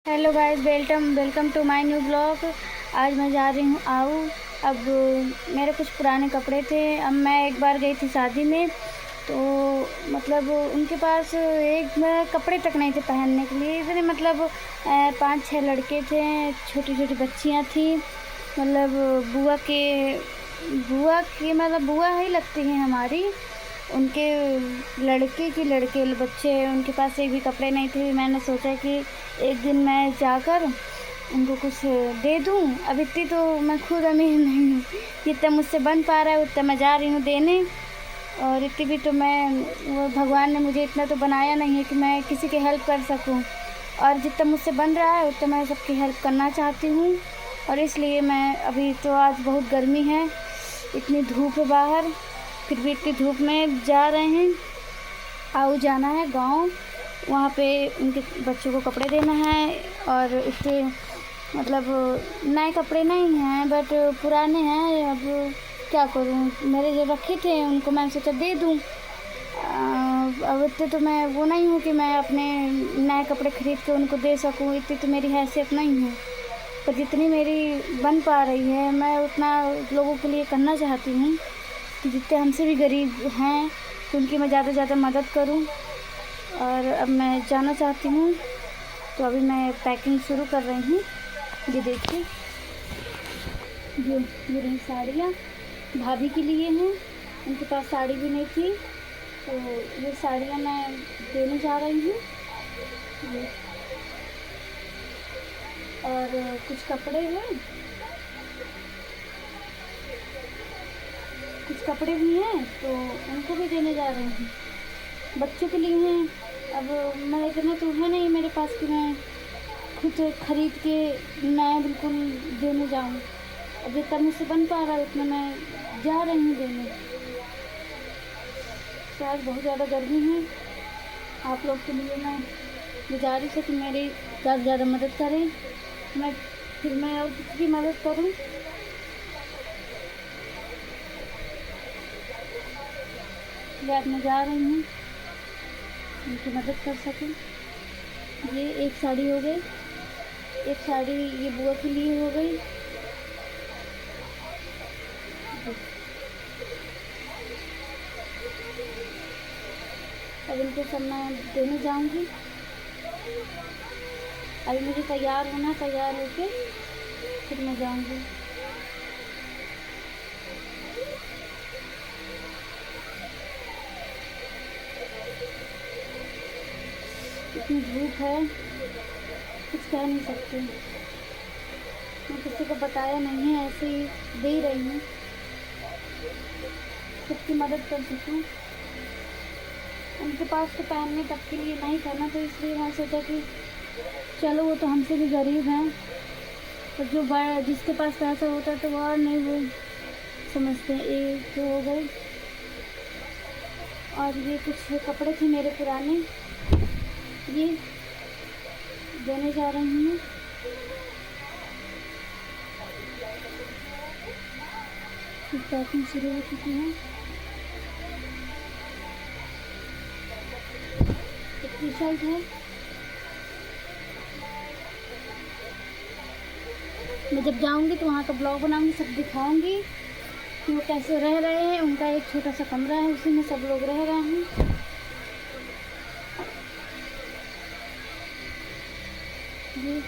Hello guys, welcome welcome to my new blog. आज मैं जा रही हूँ अब मेरे कुछ पुराने कपड़े थे। अब मैं एक बार गई थी शादी में, तो मतलब उनके पास एक बार कपड़े तक नहीं थे पहनने के लिए। इतने मतलब 5-6 लड़के थे, छोटी छोटी बच्चियाँ थी। मतलब बुआ के मतलब बुआ ही लगती हैं हमारी। उनके लड़के के लड़के बच्चे, उनके पास एक भी कपड़े नहीं थे। मैंने सोचा कि एक दिन मैं जाकर उनको कुछ दे दूँ। अब इतनी तो मैं खुद अमीर नहीं हूँ, जितना मुझसे बन पा रहा है उतना मैं जा रही हूँ देने। और इतनी भी तो वो भगवान ने मुझे इतना तो बनाया नहीं है कि मैं किसी की हेल्प कर सकूँ। और जितना मुझसे बन रहा है उतना मैं सबकी हेल्प करना चाहती हूँ। और इसलिए मैं अभी तो आज बहुत गर्मी है, इतनी धूप है बाहर, फिर भी इतनी धूप में जा रहे हैं। जाना है गांव, वहाँ पे उनके बच्चों को कपड़े देना है। और इतने मतलब नए कपड़े नहीं हैं बट पुराने हैं। अब क्या करूँ, मेरे जो रखे थे उनको मैं सोचा दे दूँ। अब इतने तो मैं वो नहीं हूँ कि मैं अपने नए कपड़े ख़रीद के उनको दे सकूँ, इतनी तो मेरी हैसियत नहीं है। पर जितनी मेरी बन पा रही है मैं उतना लोगों के लिए करना चाहती हूँ कि जितने हमसे भी गरीब हैं तो उनकी मैं ज़्यादा से ज़्यादा मदद करूं। और अब मैं जाना चाहती हूँ, तो अभी मैं पैकिंग शुरू कर रही हूँ। ये देखिए, ये रही साड़ियाँ, भाभी के लिए हैं। उनके पास साड़ी भी नहीं थी, तो ये साड़ियाँ मैं देने जा रही हूँ। ये और कुछ कपड़े हैं, कुछ कपड़े भी हैं तो उनको भी देने जा रही हूँ। बच्चों के लिए हैं। अब मैं इतना तो है नहीं मेरे पास कि मैं खुद खरीद के नया बिल्कुल देने जाऊँ। अब जितना मुझसे बन पा रहा है उतना मैं जा रही हूँ देने। तो आज बहुत ज़्यादा गर्मी है। आप लोग के लिए मैं गुजारिश है कि मेरी ज़्यादा से ज़्यादा मदद करें। मैं और किसी की मदद करूँ। आज मैं जा रही हूँ उनकी मदद कर सकूँ। ये एक साड़ी हो गई, एक साड़ी ये बुआ के लिए हो गई। अब इनको सब मैं देने जाऊंगी। अभी मुझे तैयार होना, तैयार होके फिर मैं जाऊंगी। इतनी धूप है, कुछ कह नहीं सकती। मैं किसी को बताया नहीं है, ऐसे ही दे रही हूँ, सबकी मदद कर सकूँ। उनके पास तो पहनने तक के लिए नहीं था ना, तो इसलिए मैं सोचा कि चलो वो तो हमसे भी गरीब हैं। तो जिसके पास पैसा होता है तो वो और नहीं वो समझते हैं। एक तो हो गई, और ये कुछ कपड़े थे मेरे पुराने, ये देने जा रही हूँ। पैकिंग शुरू हो चुकी है। एक टी शर्ट है, मैं जब जाऊंगी तो वहाँ का ब्लॉग बनाऊंगी, सब दिखाऊंगी कि वो कैसे रह रहे हैं। उनका एक छोटा सा कमरा है, उसी में सब लोग रह रहे हैं। ये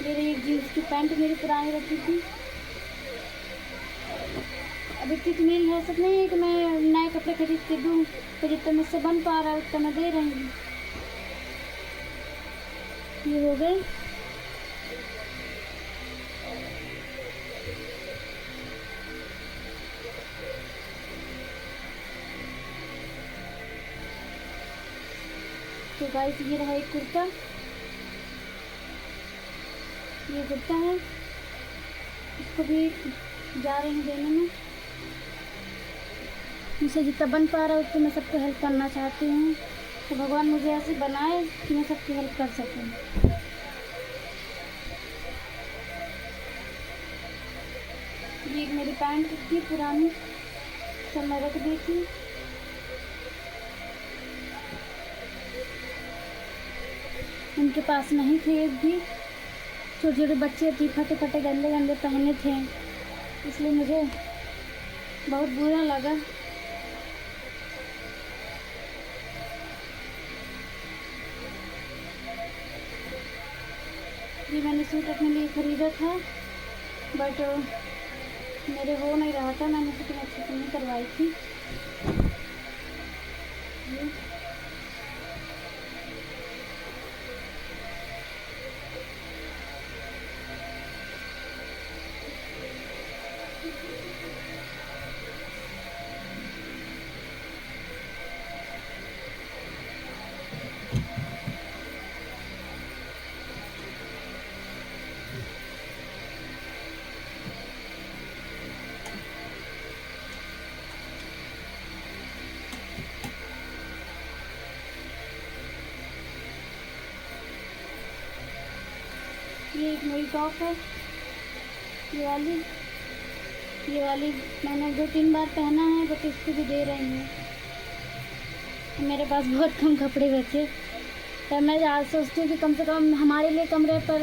मेरी एक जीन्स की पैंट मेरी पुरानी रखी थी। अब इतनी तो मेरी हैसियत नहीं है कि मैं नए कपड़े खरीद के दूँ, तो जितना मुझसे बन पा रहा है उतना मैं दे रही हूँ। ये हो गए। तो गाइस, ये रहा एक कुर्ता, ये कुर्ता है, इसको भी जा रही हूँ देने में। मुझसे जितना बन पा रहा है उतना मैं सबको हेल्प करना चाहती हूँ। तो भगवान मुझे ऐसे बनाए कि मैं सबकी हेल्प कर सकूँ। ये मेरी पैंट थी पुरानी, सब मैं रख दी थी। उनके पास नहीं थे एक भी। छोटे छोटे बच्चे थे, फटे फटे गंदे गंदे पहने थे, इसलिए मुझे बहुत बुरा लगा। ये मैंने सूट अपने लिए ख़रीदा था, बट मेरे हो नहीं रहा था, मैंने फिटिंग अच्छे से नहीं करवाई थी। ये एक नई टॉप है, ये वाली मैंने 2-3 बार पहना है, बट इसको भी दे रही हूँ। मेरे पास बहुत कम कपड़े बचे, तो मैं आज सोचती हूँ कि कम से कम हमारे लिए कमरे पर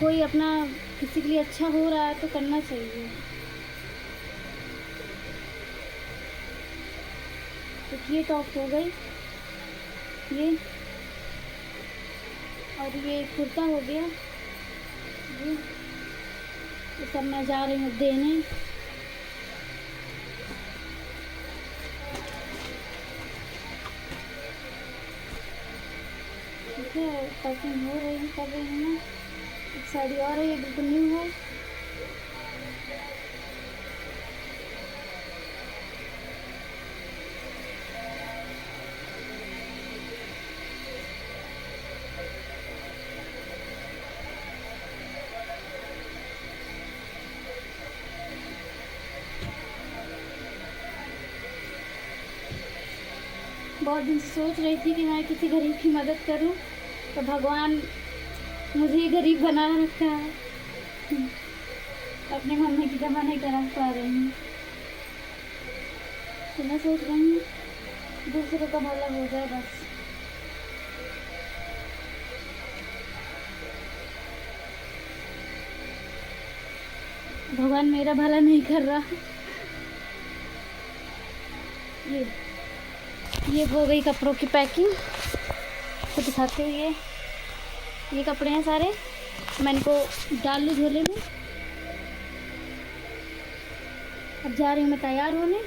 कोई अपना किसी के लिए अच्छा हो रहा है तो करना चाहिए। तो ये टॉप हो गई, ये, और ये कुर्ता हो गया, ये सब मैं जा रही हूँ देने। ठीक है, पैकिंग हो रही कर रही हूँ मैं। एक साड़ी और है, ये बिल्कुल न्यू है। बहुत दिन से सोच रही थी कि मैं किसी गरीब की मदद करूं, तो भगवान मुझे ही गरीब बना रखा है। अपने मम्मी की दवा नहीं करा पा रही हूँ, तो मैं सोच रही हूँ दूसरों का भला हो जाए बस। भगवान मेरा भला नहीं कर रहा। ये हो गई कपड़ों की पैकिंग, तो दिखाते हुए ये कपड़े हैं सारे, मैं इनको डाल लूँ झोले में। अब जा रही हूँ मैं तैयार होने।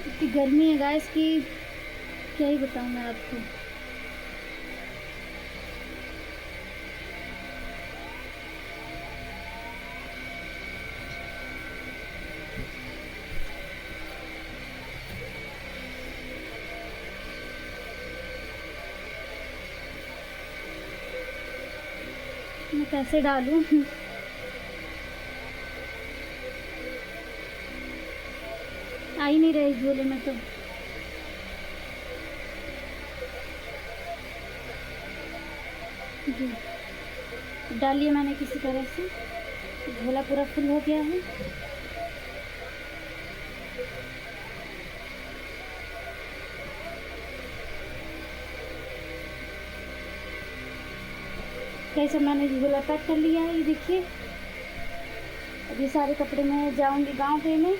इतनी गर्मी है गाइस की क्या ही बताऊँ मैं आपको। मैं कैसे डालूं? आ ही नहीं रही झोले में तो। जी डालिए मैंने किसी तरह से, झोला पूरा फुल हो गया है। कैसे मैंने झोला पैक कर लिया है, ये देखिए। अब ये सारे कपड़े मैं जाऊंगी गांव देने।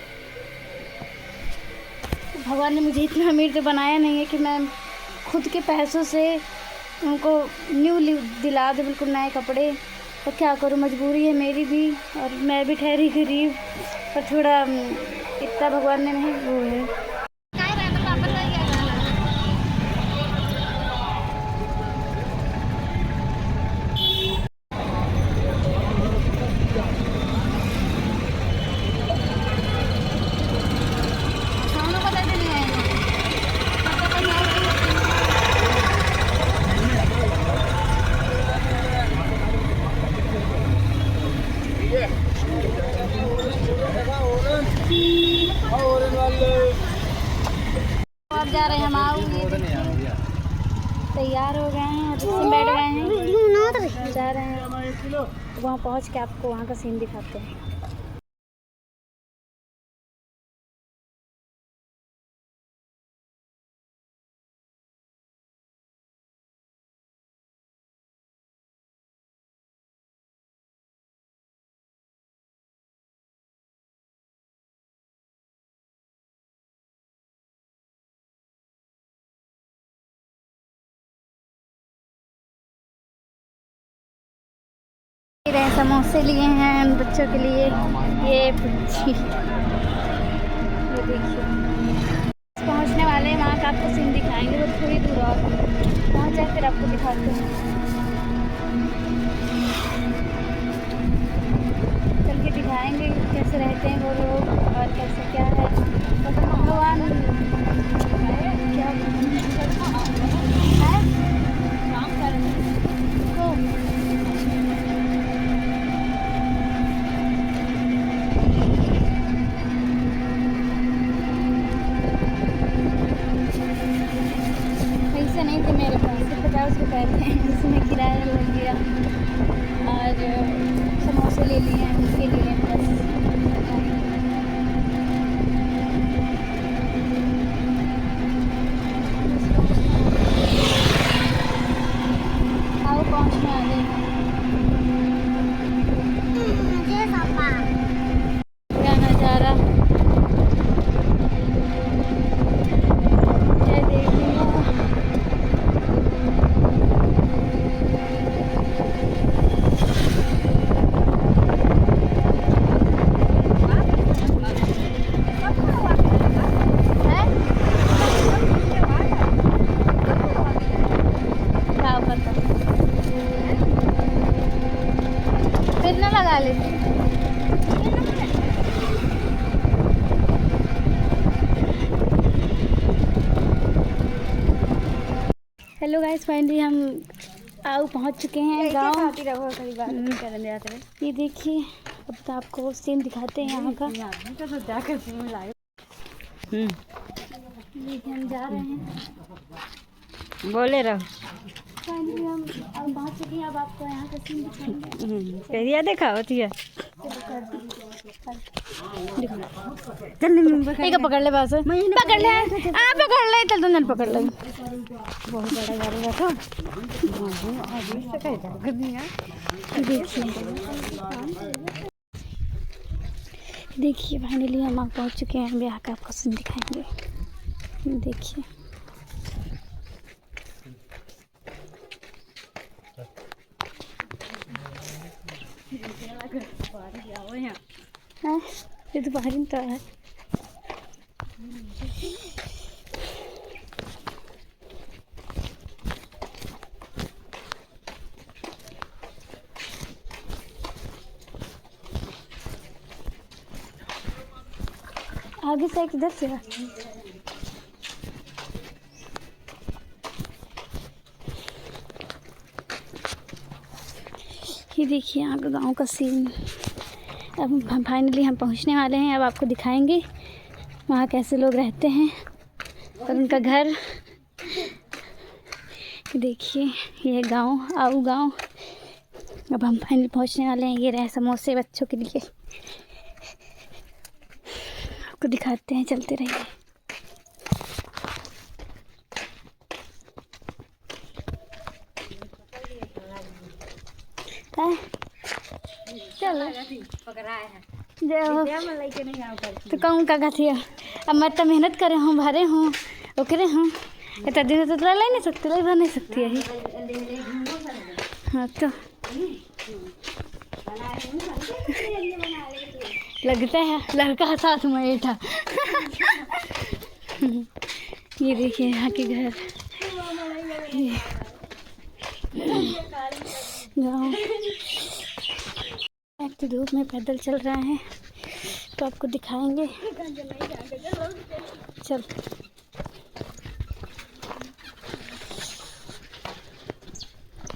तो भगवान ने मुझे इतना अमीर तो बनाया नहीं है कि मैं खुद के पैसों से उनको न्यू दिला दे बिल्कुल नए कपड़े। तो क्या करूँ, मजबूरी है मेरी भी, और मैं भी ठहरी गरीब, पर थोड़ा इतना भगवान ने नहीं वो है। अब जा रहे हैं हम आओ, तैयार हो गए हैं, बैठ गए हैं, जा रहे हैं। वहाँ पहुँच के आपको वहाँ का सीन दिखाते हैं। रहे समोसे लिए हैं उन बच्चों के लिए। ये पुच्ची, ये देखिए पहुंचने वाले हैं वहाँ का आपको सीन दिखाएंगे। वो थोड़ी दूर और पहुँच जाए फिर आपको दिखाते हैं। चल के दिखाएंगे कैसे रहते हैं वो लोग और कैसे क्या है। भगवान क्या है तो पैसे नहीं थे मेरे पास, सिर्फ 50 रुपये थे, इसमें किराया लग गया और समोसे ले लिए हैं उनके लिए बस। आओ पहुँचने वाले हैं। क्या नज़ारा, ये देखिए क्या पता फिर ना लगा लेते। हेलो गाइस, फाइनली हम आओ पहुंच चुके हैं गाँव। ये देखिए अब तो आपको सीन दिखाते हैं यहाँ का। देखिए हम जा रहे हैं, बोले रहो। फाइनली हम अब पहुंच चुके हैं। अब आपको यहाँ का सीन दिखाएंगे। कहिया देखा होती है। एक पकड़ ले बस, पकड़ ले पकड़ ले, चल तुम पकड़ ले। बहुत बड़ा गाड़ी रखा। देखिए फाइनली हम पहुंच चुके हैं। ब्याह का आपको सीन दिखाएंगे। देखिए ये तो बाहर तो है। आगे से किधर से है? ये देखिए यहाँ का गाँव का सीन। अब फाइनली हम पहुँचने वाले हैं। अब आपको दिखाएंगे वहाँ कैसे लोग रहते हैं और उनका घर। देखिए ये गाँव आऊ गाँव। अब हम फाइनली पहुँचने वाले हैं। ये रहे समोसे बच्चों के लिए, आपको दिखाते हैं, चलते रहिए। चलो तो कहूँ का कथी है। अब मैं तो मेहनत करे हूँ, भरे हूँ, ओकरे हूँ। इतना दिन तो ले नहीं सकती, ले भर नहीं सकती यही। हाँ तो लगता है लड़का साथ में बैठा। ये देखिए यहाँ के घर, गाँव। एक तो धूप में पैदल चल रहा है तो आपको दिखाएंगे। चल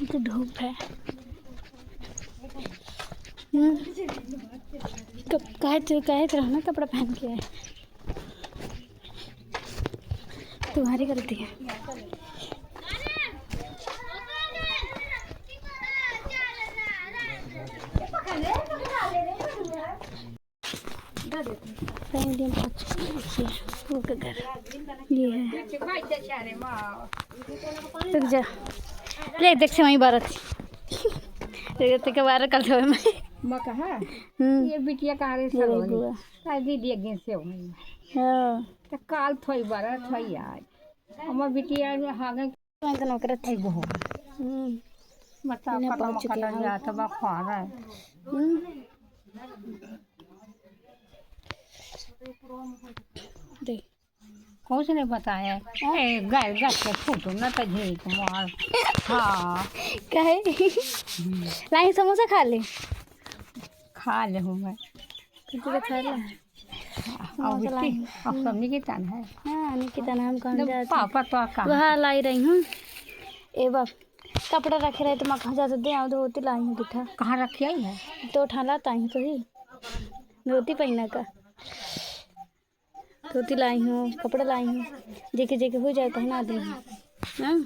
तो धूप है। तो काहे रहना कपड़ा पहन के है, तुम्हारी गलती है। वो का घर ये है। रुक जा, ले देख से वहीं बारह थी के बारह कल से मैं कहा ये बिटिया कहाँ रे दीदी अगे से तो काल थोई बारह थोई आज हमार बिटिया हागे तो नौकर थे गो बच्चा इन्हें खत्म पहुंच चुके कर हैं। गया तो बा खा रहा है। देख कुछ नहीं बताया ए गाय गाय के फोटो ना तो झेक मार। हाँ कहे लाई समोसा खा ले, खा ले हूँ मैं। कुछ खा ले। अब बिट्टी अब सब निकिता है। हाँ निकिता नाम कौन जाता पापा तो का वहाँ लाई रही हूँ। ए बाप कपड़ा रखे रहे तो मैं कहाँ जा सकती हूँ, धोती लाई हूँ बिठा कहाँ रखी आई है। तो ठालाता ही तो ही धोती पहना का धोती लाई हूँ, कपड़ा लाई हूँ, जेके जेके हो जाए पहना दे। हाँ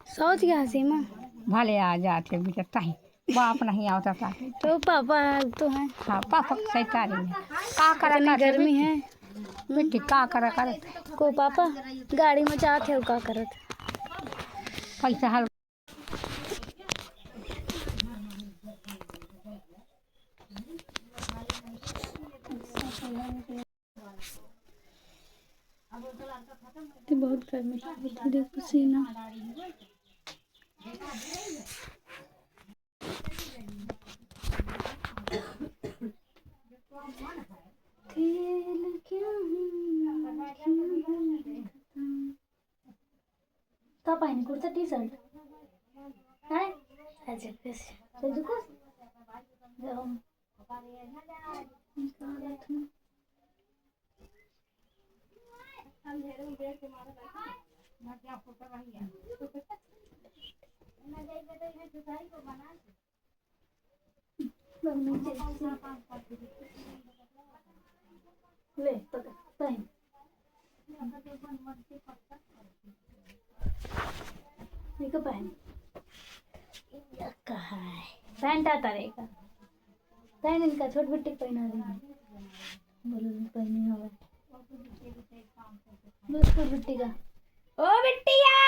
सोच गया सीमा भले आ जाते बेटा ताही बाप नहीं आता था। तो पापा तो हैं। हाँ पापा सैतारी है का करा इतनी गर्मी है बेटी का करा कर को पापा गाड़ी में जाते हो का करत पैसा हल बहुत गर्मी है, देख पसीना। का पाहिजे कुर्ता टी शर्ट है अच्छा कैसे दुकान जाओ ले पकड़ पहन देखो पहन कहा है पैंट आता रहेगा पहन इनका छोट बिट्टी पहना देंगे बोलो पहने हवा बिल्कुल बिट्टी का ओ बिट्टिया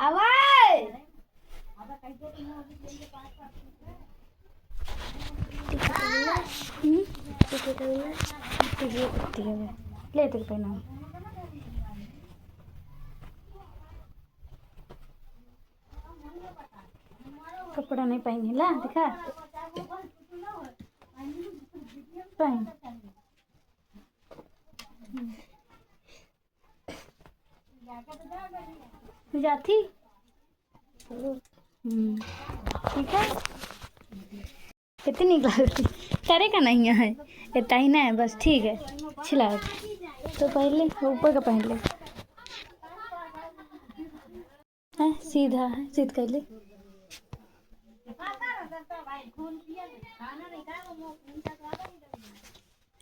आवाज ले तेरे पहना कपड़ा नहीं पहने ला दिखा पहन जाती ठीक है कितनी निकलती करे का नहीं है इतना ही ना है बस ठीक है छिला तो पहले ऊपर का पहन ले है सीधा है सीध कर ले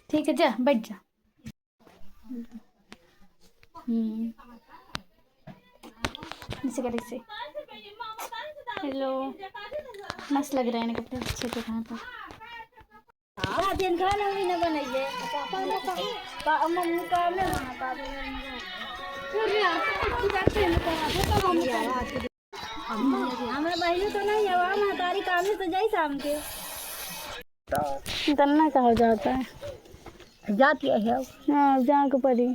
ठीक है जा बैठ जा इसे कर इसे हेलो मस्त लग रहा है ना कपड़े अच्छे थे कहाँ पर दिन खाना भी ना बनाइए मम्मी का में हमें बहन तो नहीं है वहाँ तारी काम तो जाई शाम के तन्ना का हो जाता है जाती है। हाँ जाके पड़ी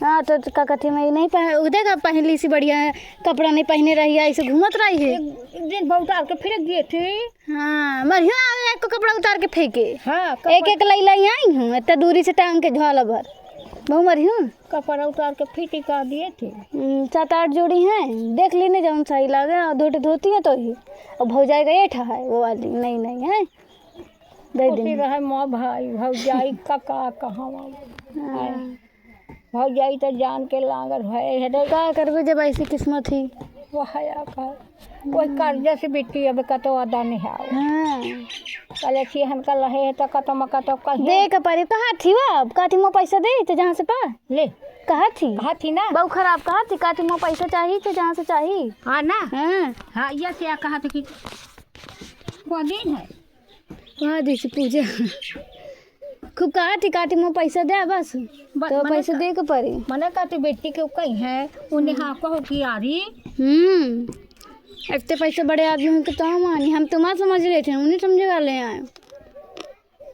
हाँ तो का कथी में नहीं पहन उधर का पहन ली सी बढ़िया है कपड़ा नहीं पहने रही है ऐसे घूमत रही है एक दिन बहुत उतार के फिर गए थे। हाँ बढ़िया एक को कपड़ा उतार के फेंके हाँ एक एक लाई लाई आई हूँ इतना दूरी से टांग के झोला भर बहुत मरी हूँ कपड़ा उतार के फिर टिका दिए थे। 7-8 जोड़ी हैं देख लेने जब सही लगे और धोती है तो ही और भौजाई का ये ठा है वो वाली नहीं नहीं है दे देंगे रहे माँ भाई भौजाई काका कहाँ भौजाई तो जान के लागल है क्या करबे जब ऐसी किस्मत थी वह कोई कर्जा से बेटी अब कतो अदा नहीं है। हाँ कल छिहन का लहे है तो कतो मका तो कहीं दे का पारी कहाँ थी वो अब काती मों पैसा दे तो जहाँ से पा ले कहाँ थी ना बहु खराब कहाँ थी काती मों पैसा चाहिए तो जहाँ से चाहिए हाँ ना हाँ हाँ ये से कहा था कि वो दिन है वहाँ जैसे पूजा खूब कहा थी काती मों पैसा दे बस तो पैसा दे के पड़ी मना कहते बेटी के कहीं है उन्हें हाँ कहो कि यारी इतने पैसे बड़े आदमी हो के तो मानी हम तुम्हारा समझ रहे थे उन्हें समझे वाले आए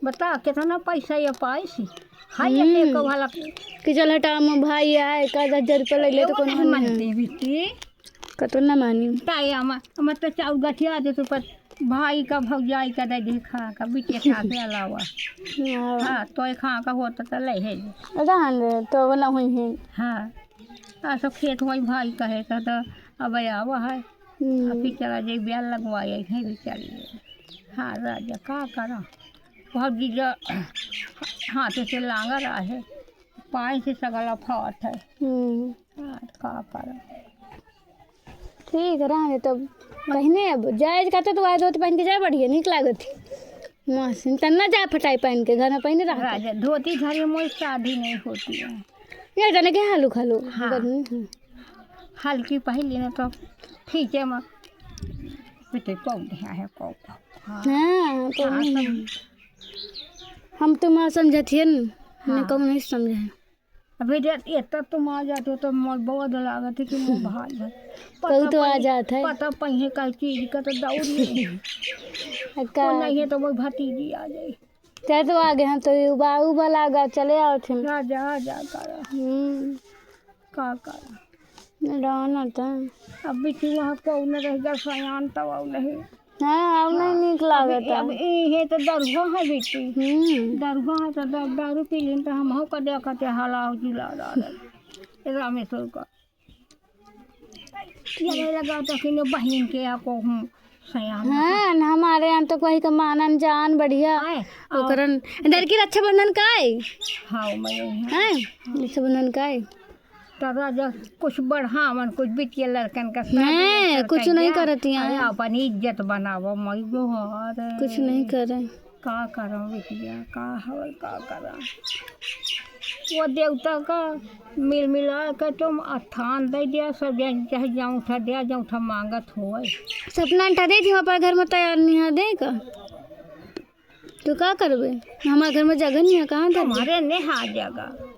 बता कितना पैसा ये पाई हाय एक वाला कि चल हटा हम भाई आए का 10,000 रुपया ले ले तो कौन मानते बिटी कतो ना मानी ताई हम तो चाउर गठिया दे तो पर भाई का भौजाई का दे खा का बिटिया खा के अलावा हाँ तो खा का होता तो ले है रहन तो ना हुई है हाँ सब खेत हुई भाई कहे का तो अब आवा है अभी चला जाए ब्याह लगवाए है बेचारी हाँ राजा का करा बहुत जीजा हाथ से लांगा रहा है पाए से सगला फाट है का करा ठीक है रहने तो पहने अब जाए कहते तो आए धोती पहन के जाए बढ़िया निक लागत मशीन तन्ना जाए फटाई पहन के घर में पहने रहा राजा धोती घर में मोई शादी नहीं होती है ये जाने के हालू खालू हाँ हल्की पहली ना तो ठीक है माँ बेटे पौधे है पौधा हाँ तो हम तो माँ समझती न हमने कब नहीं समझा अभी इतना तुम आ जाते हो तो मोर बहुत लागत है कि मोर भाई है कल तो आ जाता है पता पहिए का चीज का तो दौड़ी नहीं है तो वो भतीजी आ जाए चाहे तो आ गए हम तो उबा लागा चले आओ थे राजा आ जा कर का कर रहना था अब भी वहाँ कौन रहेगा सयान तब नहीं हाँ अब नहीं निक लागत अब ये तो दरुआ है बेटी दरुआ है तो दारू पी लें तो हम का देखते हलाओ जुला रामेश्वर का ये लगा तो कि बहन के आपको हम सयान हाँ हमारे यहाँ तो कोई का मानन जान बढ़िया ओकरन इधर की रक्षाबंधन का है हाँ मैं हाँ रक्षाबंधन का है तो राजा कुछ बढ़ा मन कुछ बिटिया लड़कन का कुछ नहीं करती हैं अपन इज्जत बनावो मई गोहर कुछ नहीं करे का करो बिटिया का हवल का करा वो देवता का मिल मिला कर तुम अथान दे दिया सब चाहे जौठा दिया जौठा मांगत हो सपना अंठा दे थी पर घर में तैयार नहीं दे का तो क्या करबे हमारे घर में जगह नहीं है कहाँ हमारे नेहा जगह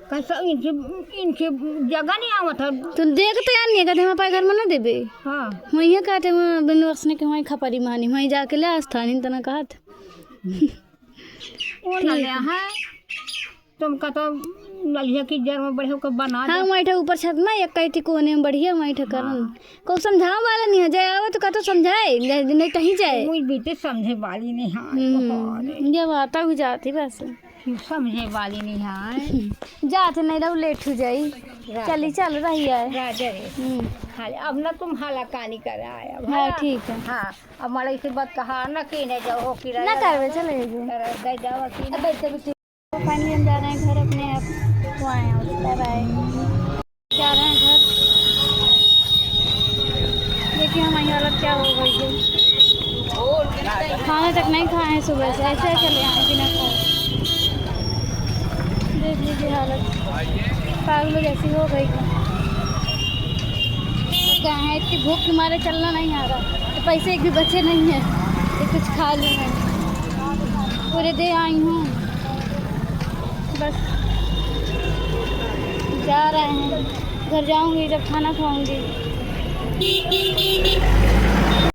कैसा इनके जगह नहीं आवत है तो देख तो यार नहीं कहते हमारे घर में ना देबे हाँ वहीं कहते हैं बिन वसने के वहीं खपरी मानी वहीं जाके ले स्थानीय तना कहा वो ना ले है तुम का तो नलिया की जड़ में बढ़िया को बना हाँ वहीं ऊपर छत ना एक कई थी कोने में बढ़िया वहीं करन को समझाओ वाला नहीं है जाए आवे तो कहते समझाए नहीं कहीं जाए मुझ बीते समझे वाली नहीं हाँ ये बात भी जाती बस समझे वाली नहीं है जाते नहीं रहो लेट हो जाई चली चल रही है राजा रे अब ना तुम हाला कानी कर आया हाँ ठीक है हाँ अब मड़ई से बात कहा ना कि नहीं जाओ किराया ना करवे चले दे जाओ कि अब बैठे फाइनली हम जा रहे हैं घर अपने आप तो आए हैं बाय बाय जा रहे हैं घर देखिए हमारी हालत क्या हो गई है खाना तक नहीं खाए हैं सुबह से ऐसे चले आए बिना खाए देख लीजिए हालत पागल जैसी हो गई क्या है इतनी भूख के मारे चलना नहीं आ रहा तो पैसे एक भी बचे नहीं हैं कि कुछ खा लूँ मैं पूरे दे आई हूँ बस जा रहे हैं घर जाऊँगी जब खाना खाऊँगी